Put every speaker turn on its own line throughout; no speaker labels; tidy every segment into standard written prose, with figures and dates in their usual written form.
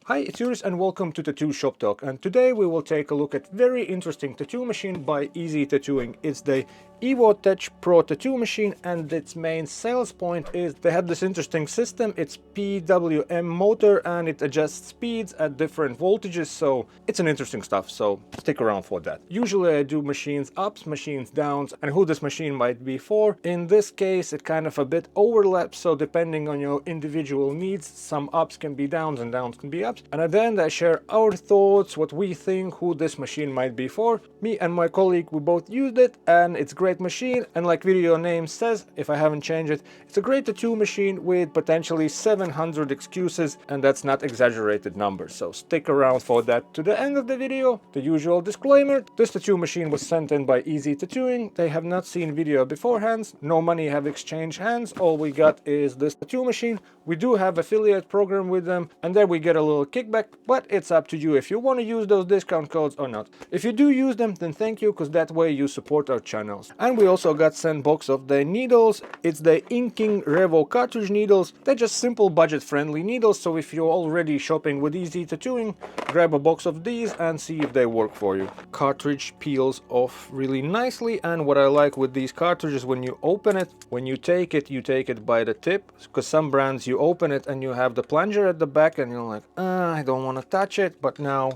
Hi, it's Juris and welcome to Tattoo Shop Talk, and today we will take a look at very interesting tattoo machine by Easy Tattooing. It's the EVOTECH Pro tattoo machine, and its main sales point is they have this interesting system. It's PWM motor and it adjusts speeds at different voltages, so it's an interesting stuff, so stick around for that. Usually I do machines ups, machines downs, and who this machine might be for. In this case it kind of a bit overlaps, so depending on your individual needs, some ups can be downs and downs can be ups. And at the end I share our thoughts, what we think, who this machine might be for. Me and my colleague, we both used it and it's a great machine, and like video name says, if I haven't changed it, it's a great tattoo machine with potentially 700 excuses, and that's not exaggerated numbers, so stick around for that to the end of the video. The usual disclaimer, this tattoo machine was sent in by Easy Tattooing. They have not seen video beforehand, no money have exchanged hands, all we got is this tattoo machine. We do have affiliate program with them, and there we get a little kickback, but it's up to you if you want to use those discount codes or not. If you do use them, then thank you, because that way you support our channels. And we also got sent box of the needles. It's the Inking Revo cartridge needles. They're just simple budget friendly needles, so if you're already shopping with Easy Tattooing, grab a box of these and see if they work for you. Cartridge peels off really nicely, and what I like with these cartridges, when you open it, when you take it by the tip, because some brands you open it and you have the plunger at the back and you're like, I don't want to touch it, but now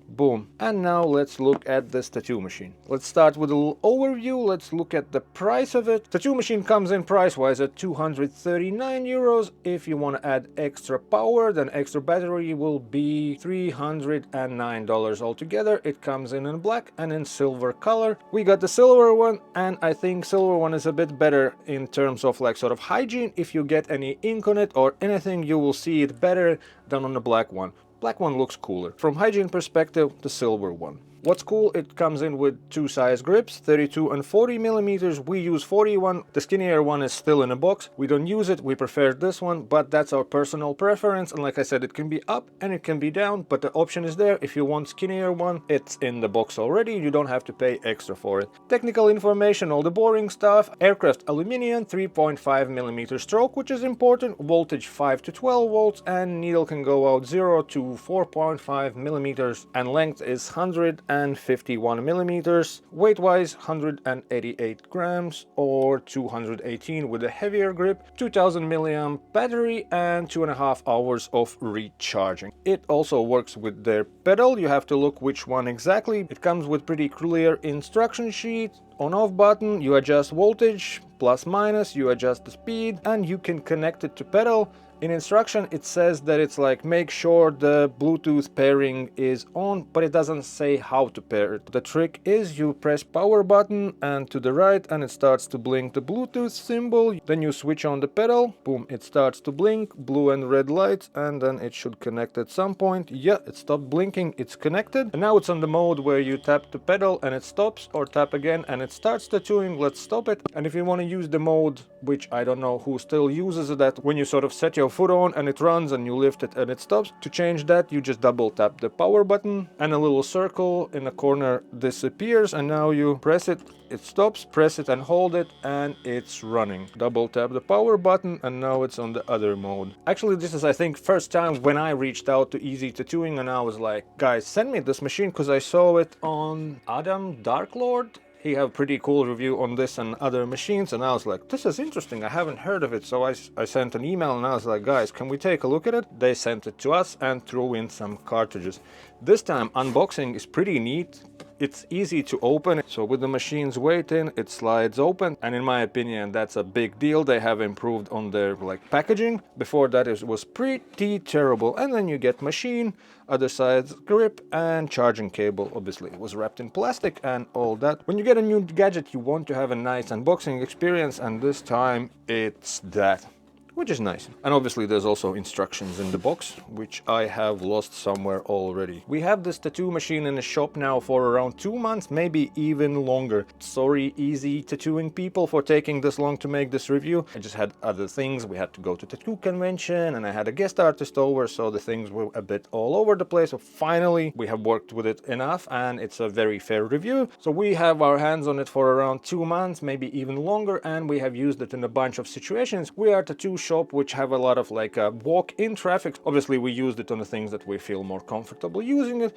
boom. And now let's look at this tattoo machine. Let's start with a little overview. Let's look at the price of it. Tattoo machine comes in price-wise at 239 euros. If you want to add extra power, then extra battery will be $309 altogether. It comes in black and in silver color. We got the silver one, and I think silver one is a bit better in terms of like sort of hygiene. If you get any ink on it or anything, you will see it better than on the black one. Black one looks cooler. From hygiene perspective, the silver one. What's cool, it comes in with two size grips, 32 and 40 millimeters. We use 41. The skinnier one is still in a box. We don't use it, we prefer this one, but that's our personal preference. And like I said, it can be up and it can be down, but the option is there. If you want skinnier one, it's in the box already. You don't have to pay extra for it. Technical information, all the boring stuff. Aircraft aluminum, 3.5 millimeter stroke, which is important. Voltage 5 to 12 volts, and needle can go out 0 to 4.5 millimeters, and length is 151 millimeters. Weight wise, 188 grams or 218 with a heavier grip, 2000 milliamp battery, and 2.5 hours of recharging. It also works with their pedal. You have to look which one exactly. It comes with pretty clear instruction sheet. On off button, you adjust voltage, plus minus, you adjust the speed, and you can connect it to pedal. In instruction it says that it's like make sure the Bluetooth pairing is on, but it doesn't say how to pair it. The trick is you press power button and to the right and it starts to blink the Bluetooth symbol. Then you switch on the pedal, boom, it starts to blink, blue and red lights, and then it should connect at some point. Yeah, it stopped blinking, it's connected. And now it's on the mode where you tap the pedal and it stops, or tap again and it starts tattooing. Let's stop it. And if you want to use the mode, which I don't know who still uses that, when you sort of set your foot on and it runs and you lift it and it stops, to change that you just double tap the power button and a little circle in the corner disappears, and now you press it, it stops, press it and hold it, and it's running. Double tap the power button and now it's on the other mode. Actually, this is I think first time when I reached out to Easy Tattooing and I was like, guys, send me this machine, because I saw it on Adam Darklord. He have pretty cool review on this and other machines, and I was like, this is interesting, I haven't heard of it. So I sent an email and I was like, guys, can we take a look at it? They sent it to us and threw in some cartridges. This time unboxing is pretty neat. It's easy to open, so with the machine's weight in, it slides open, and in my opinion that's a big deal. They have improved on their like packaging. Before that it was pretty terrible. And then you get machine, other side's grip, and charging cable. Obviously it was wrapped in plastic and all that. When you get a new gadget you want to have a nice unboxing experience, and this time it's that, which is nice. And obviously there's also instructions in the box, which I have lost somewhere already. We have this tattoo machine in the shop now for around 2 months, maybe even longer. Sorry Easy Tattooing people for taking this long to make this review. I just had other things. We had to go to tattoo convention and I had a guest artist over, so the things were a bit all over the place. So finally we have worked with it enough and it's a very fair review. So we have our hands on it for around 2 months, maybe even longer, and we have used it in a bunch of situations. We are tattoo shop shop which have a lot of like walk-in traffic. Obviously we used it on the things that we feel more comfortable using it.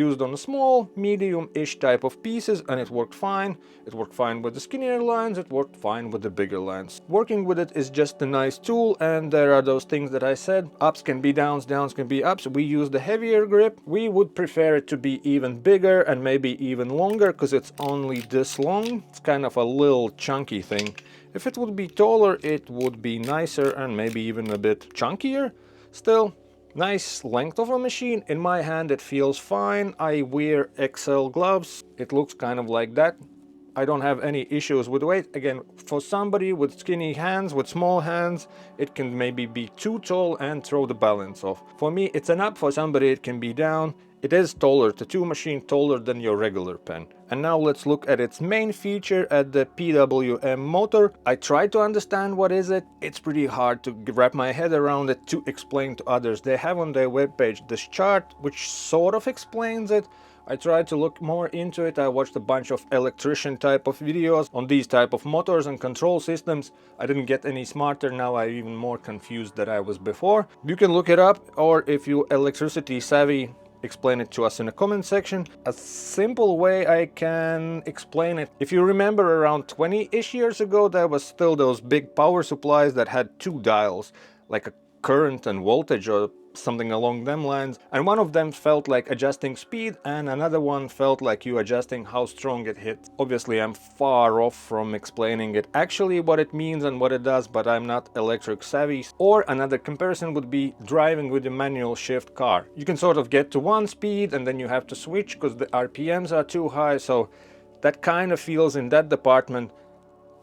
Used on the small, medium-ish type of pieces, and it worked fine. It worked fine with the skinnier lines, it worked fine with the bigger lines. Working with it is just a nice tool, and there are those things that I said. Ups can be downs, downs can be ups. We use the heavier grip. We would prefer it to be even bigger and maybe even longer, because it's only this long. It's kind of a little chunky thing. If it would be taller, it would be nicer and maybe even a bit chunkier. Still, nice length of a machine. In my hand it feels fine. I wear XL gloves. It looks kind of like that. I don't have any issues with weight. Again, for somebody with skinny hands, with small hands, it can maybe be too tall and throw the balance off. For me, it's an up. For somebody, it can be down. It is taller, tattoo machine taller than your regular pen. And now let's look at its main feature, at the PWM motor. I tried to understand what is it. It's pretty hard to wrap my head around it to explain to others. They have on their webpage this chart which sort of explains it. I tried to look more into it. I watched a bunch of electrician type of videos on these type of motors and control systems. I didn't get any smarter. Now I'm even more confused than I was before. You can look it up, or if you electricity savvy, explain it to us in the comment section. A simple way I can explain it. If you remember, around 20-ish years ago, there was still those big power supplies that had two dials, like a current and voltage or something along them lines, and one of them felt like adjusting speed and another one felt like you adjusting how strong it hit. Obviously I'm far off from explaining it actually what it means and what it does, but I'm not electric savvy. Or another comparison would be driving with a manual shift car. You can sort of get to one speed and then you have to switch because the RPMs are too high, so that kind of feels in that department.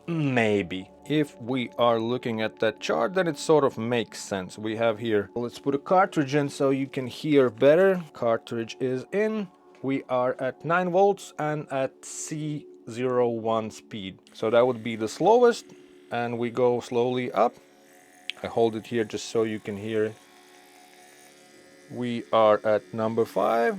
Maybe. If we are looking at that chart, then it sort of makes sense. We have here, let's put a cartridge in so you can hear better. Cartridge is in. We are at 9 volts and at C01 speed. So that would be the slowest, and we go slowly up. I hold it here just so you can hear it. We are at number 5.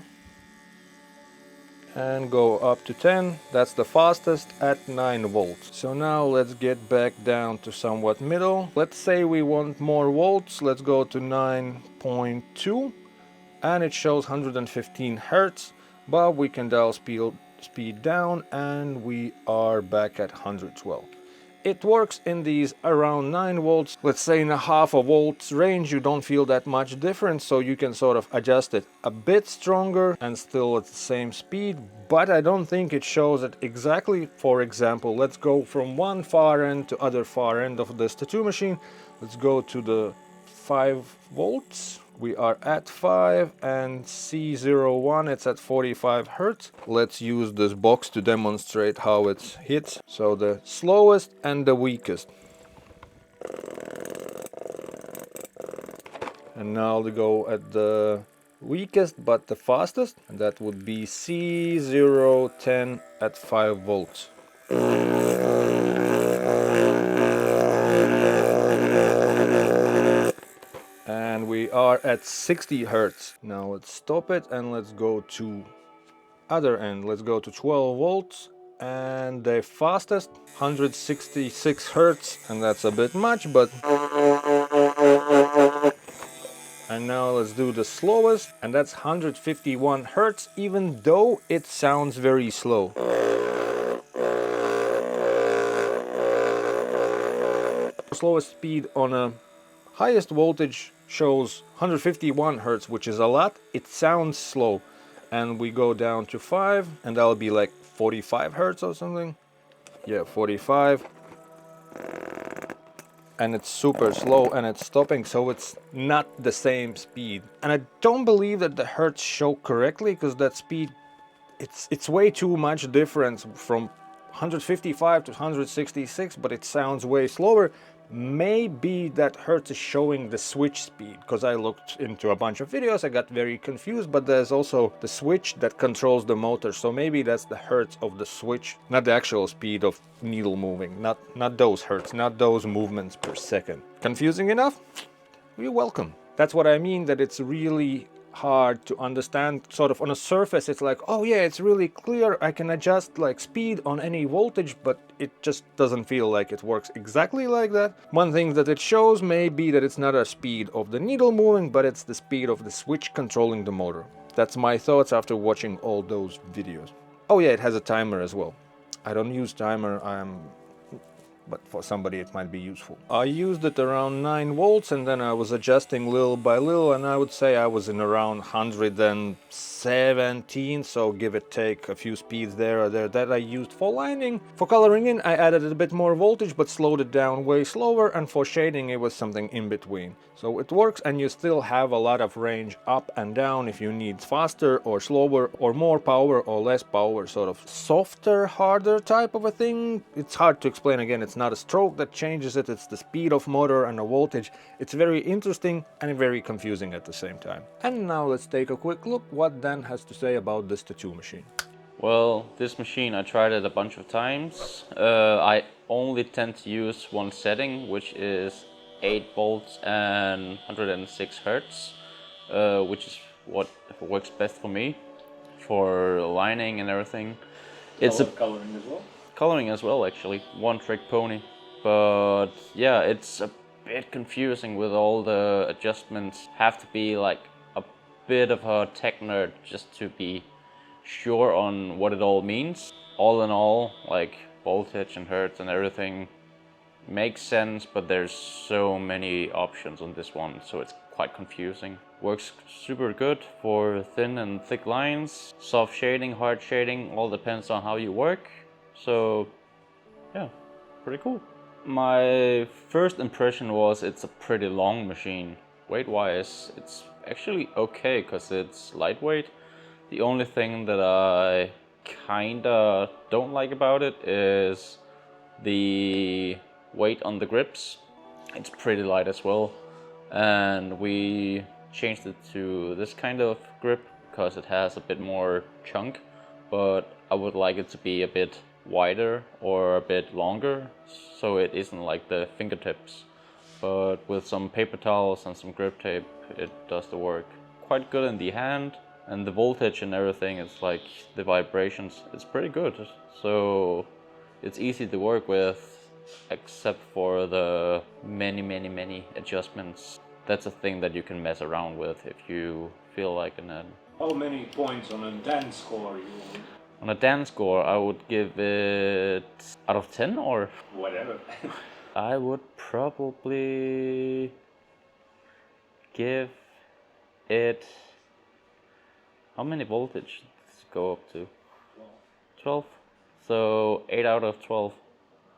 And go up to 10. That's the fastest at 9 volts. So now let's get back down to somewhat middle. Let's say we want more volts. Let's go to 9.2 and it shows 115 hertz, but we can dial speed down and we are back at 112. It works in these around 9 volts, let's say in a half a volts range. You don't feel that much difference, so you can sort of adjust it a bit stronger and still at the same speed, but I don't think it shows it exactly. For example, let's go from one far end to other far end of this tattoo machine. Let's go to the 5 volts. We are at 5 and C01, it's at 45 hertz. Let's use this box to demonstrate how it hits. So the slowest and the weakest. And now they go at the weakest but the fastest, and that would be C010 at 5 volts. And we are at 60 hertz. Now let's stop it and let's go to other end. Let's go to 12 volts and the fastest 166 hertz, and that's a bit much, but and now let's do the slowest, and that's 151 hertz, even though it sounds very slow. Slowest speed on a highest voltage shows 151 hertz, which is a lot. It sounds slow. And we go down to 5 and that'll be like 45 hertz or something. Yeah, 45. And it's super slow and it's stopping, so it's not the same speed. And I don't believe that the hertz show correctly, because that speed, it's way too much difference from 155 to 166, but it sounds way slower. Maybe that hertz is showing the switch speed, because I looked into a bunch of videos, I got very confused, but there's also the switch that controls the motor, so maybe that's the hertz of the switch, not the actual speed of needle moving, not those hertz, not those movements per second. Confusing enough? You're welcome. That's what I mean, that it's really hard to understand. Sort of on a surface it's like, oh yeah, it's really clear, I can adjust like speed on any voltage, but it just doesn't feel like it works exactly like that. One thing that it shows may be that it's not a speed of the needle moving, but it's the speed of the switch controlling the motor. That's my thoughts after watching all those videos. Oh yeah, it has a timer as well. I don't use timer, but for somebody it might be useful. I used it around 9 volts and then I was adjusting little by little, and I would say I was in around 117, so give it take a few speeds there or there that I used for lining. For coloring in I added a bit more voltage but slowed it down way slower, and for shading it was something in between. So it works, and you still have a lot of range up and down if you need faster or slower or more power or less power, sort of softer, harder type of a thing. It's hard to explain again, it's not a stroke that changes it, it's the speed of motor and the voltage. It's very interesting and very confusing at the same time. And now let's take a quick look what Dan has to say about this tattoo machine.
Well, this machine, I tried it a bunch of times. I only tend to use one setting, which is 8 volts and 106 hertz, which is what works best for me for lining and everything. It's
coloring as well?
Coloring as well, actually. One trick pony. But yeah, it's a bit confusing with all the adjustments. Have to be like a bit of a tech nerd just to be sure on what it all means. All in all, like voltage and hertz and everything makes sense, but there's so many options on this one, so it's quite confusing. Works super good for thin and thick lines, soft shading, hard shading, all depends on how you work. So yeah, pretty cool. My first impression was it's a pretty long machine. Weight-wise, it's actually okay because it's lightweight. The only thing that I kinda don't like about it is the weight on the grips. It's pretty light as well, and we changed it to this kind of grip because it has a bit more chunk, but I would like it to be a bit wider or a bit longer so it isn't like the fingertips. But with some paper towels and some grip tape it does the work. Quite good in the hand, and the voltage and everything, it's like the vibrations, it's pretty good. So it's easy to work with, except for the many adjustments. That's a thing that you can mess around with if you feel like it.
How many points on a dance score you would?
On a dance score, I would give it out of 10 or
Whatever.
I would probably give it, how many voltage does it go up to? 12. So 8 out of 12.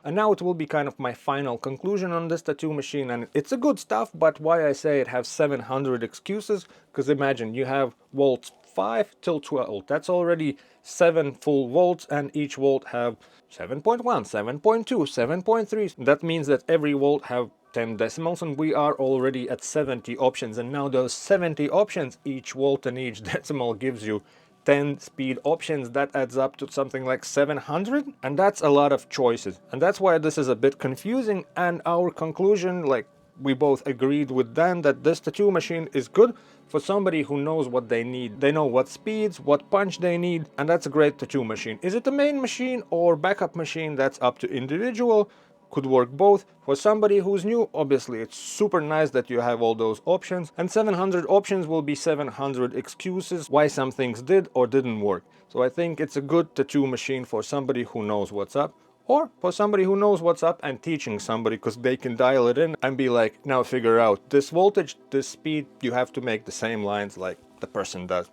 And now it will be kind of my final conclusion on this tattoo machine, and it's a good stuff, but why I say it has 700 excuses, because imagine you have volts 5 till 12, that's already 7 full volts, and each volt have 7.1, 7.2, 7.3. That means that every volt have 10 decimals, and we are already at 70 options, and now those 70 options, each volt and each decimal gives you 10 speed options. That adds up to something like 700, and that's a lot of choices, and that's why this is a bit confusing. And our conclusion, like we both agreed with Dan, that this tattoo machine is good for somebody who knows what they need. They know what speeds, what punch they need, and that's a great tattoo machine. Is it a main machine or backup machine? That's up to individual. Could work both. For somebody who's new, obviously it's super nice that you have all those options, and 700 options will be 700 excuses why some things did or didn't work. So I think it's a good tattoo machine for somebody who knows what's up, or for somebody who knows what's up and teaching somebody, because they can dial it in and be like, now figure out this voltage, this speed, you have to make the same lines like the person does.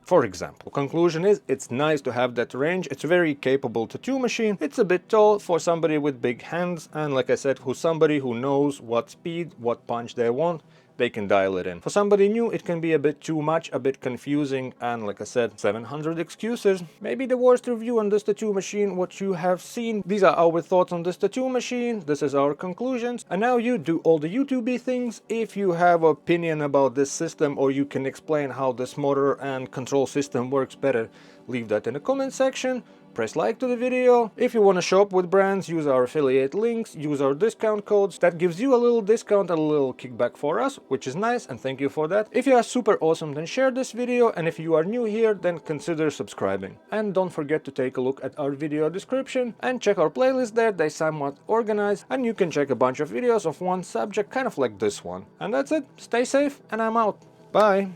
For example, conclusion is, it's nice to have that range. It's a very capable tattoo machine. It's a bit tall for somebody with big hands, and like I said, who's somebody who knows what speed, what punch they want, they can dial it in. For somebody new, it can be a bit too much, a bit confusing, and like I said, 700 excuses. Maybe the worst review on this tattoo machine what you have seen. These are our thoughts on this tattoo machine. This is our conclusions. And now you do all the YouTube things. If you have opinion about this system, or you can explain how this motor and control system works better, leave that in the comment section. press like to the video. If you want to shop with brands, use our affiliate links, use our discount codes. That gives you a little discount and a little kickback for us, which is nice, and thank you for that. If you are super awesome, then share this video, and if you are new here, then consider subscribing. And don't forget to take a look at our video description and check our playlist there. They somewhat organized, and you can check a bunch of videos of one subject, kind of like this one. And that's it. Stay safe, and I'm out. Bye.